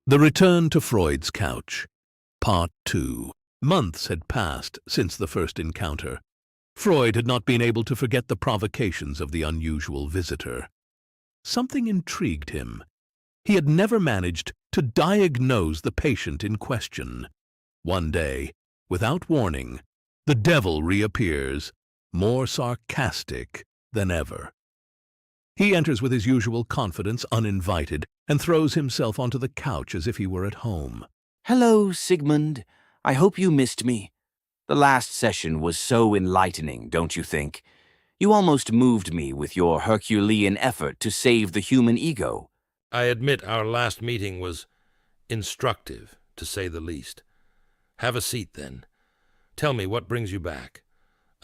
The Return to Freud's Couch, Part 2. Months had passed since the first encounter. Freud had not been able to forget the provocations of the unusual visitor. Something intrigued him. He had never managed to diagnose the patient in question. One day, without warning, the devil reappears, more sarcastic than ever. He enters with his usual confidence uninvited and throws himself onto the couch as if he were at home. Hello, Sigmund. I hope you missed me. The last session was so enlightening, don't you think? You almost moved me with your Herculean effort to save the human ego. I admit our last meeting was instructive, to say the least. Have a seat, then. Tell me, what brings you back?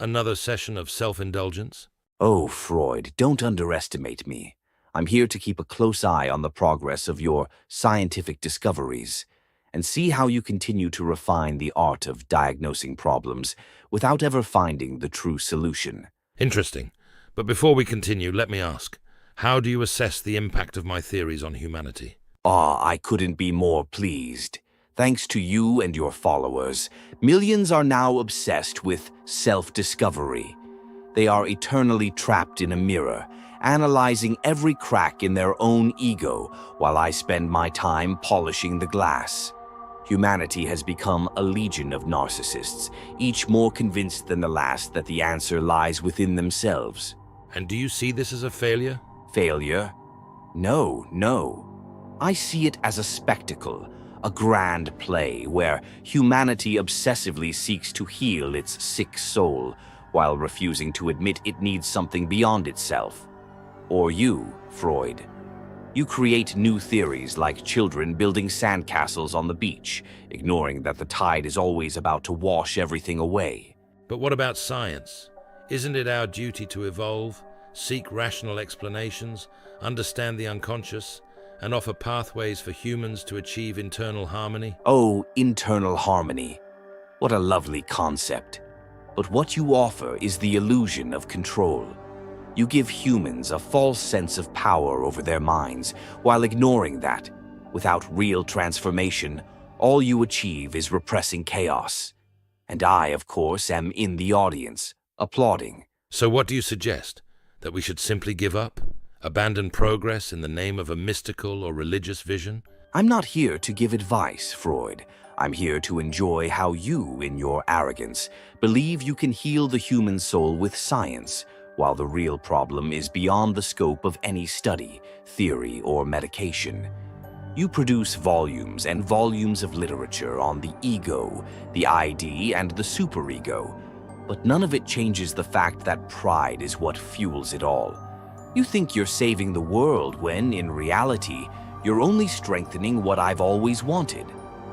Another session of self-indulgence? Oh, Freud, don't underestimate me. I'm here to keep a close eye on the progress of your scientific discoveries and see how you continue to refine the art of diagnosing problems without ever finding the true solution. Interesting. But before we continue, let me ask, how do you assess the impact of my theories on humanity? I couldn't be more pleased. Thanks to you and your followers, millions are now obsessed with self-discovery. They are eternally trapped in a mirror, analyzing every crack in their own ego while I spend my time polishing the glass. Humanity has become a legion of narcissists, each more convinced than the last that the answer lies within themselves. And do you see this as a failure? Failure? No. I see it as a spectacle, a grand play where humanity obsessively seeks to heal its sick soul while refusing to admit it needs something beyond itself. Or you, Freud. You create new theories like children building sandcastles on the beach, ignoring that the tide is always about to wash everything away. But what about science? Isn't it our duty to evolve, seek rational explanations, understand the unconscious, and offer pathways for humans to achieve internal harmony? Oh, internal harmony. What a lovely concept. But what you offer is the illusion of control. You give humans a false sense of power over their minds, while ignoring that. Without real transformation, all you achieve is repressing chaos. And I, of course, am in the audience, applauding. So what do you suggest? That we should simply give up? Abandon progress in the name of a mystical or religious vision? I'm not here to give advice, Freud. I'm here to enjoy how you, in your arrogance, believe you can heal the human soul with science, while the real problem is beyond the scope of any study, theory, or medication. You produce volumes and volumes of literature on the ego, the ID, and the superego, but none of it changes the fact that pride is what fuels it all. You think you're saving the world when, in reality, you're only strengthening what I've always wanted.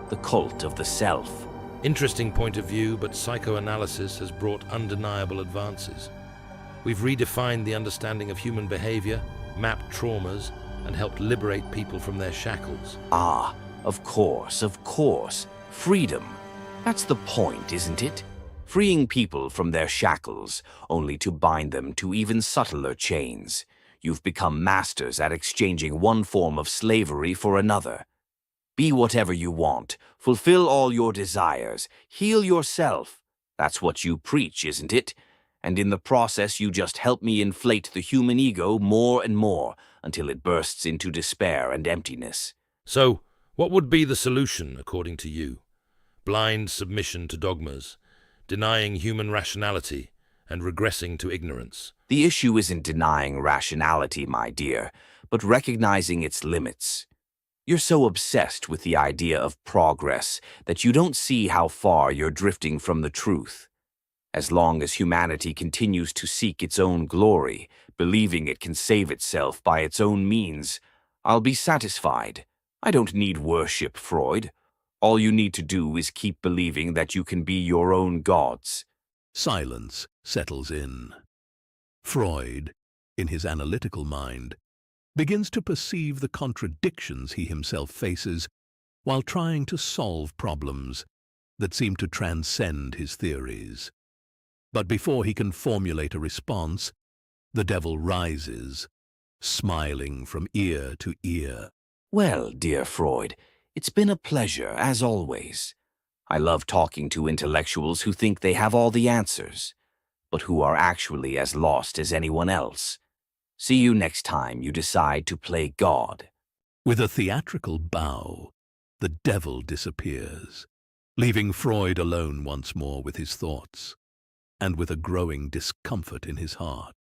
The cult of the self. Interesting point of view, but psychoanalysis has brought undeniable advances. We've redefined the understanding of human behavior, mapped traumas, and helped liberate people from their shackles. Ah, of course. Freedom. That's the point, isn't it? Freeing people from their shackles, only to bind them to even subtler chains. You've become masters at exchanging one form of slavery for another. Be whatever you want, fulfill all your desires, heal yourself. That's what you preach, isn't it? And in the process you just help me inflate the human ego more and more until it bursts into despair and emptiness. So, what would be the solution, according to you? Blind submission to dogmas, denying human rationality, and regressing to ignorance. The issue isn't denying rationality, my dear, but recognizing its limits. You're so obsessed with the idea of progress that you don't see how far you're drifting from the truth. As long as humanity continues to seek its own glory, believing it can save itself by its own means, I'll be satisfied. I don't need worship, Freud. All you need to do is keep believing that you can be your own gods. Silence settles in. Freud, in his analytical mind, begins to perceive the contradictions he himself faces while trying to solve problems that seem to transcend his theories. But before he can formulate a response, the devil rises, smiling from ear to ear. Well, dear Freud, It's been a pleasure, as always. I love talking to intellectuals who think they have all the answers, but who are actually as lost as anyone else. See you next time you decide to play God. With a theatrical bow, the devil disappears, leaving Freud alone once more with his thoughts, and with a growing discomfort in his heart.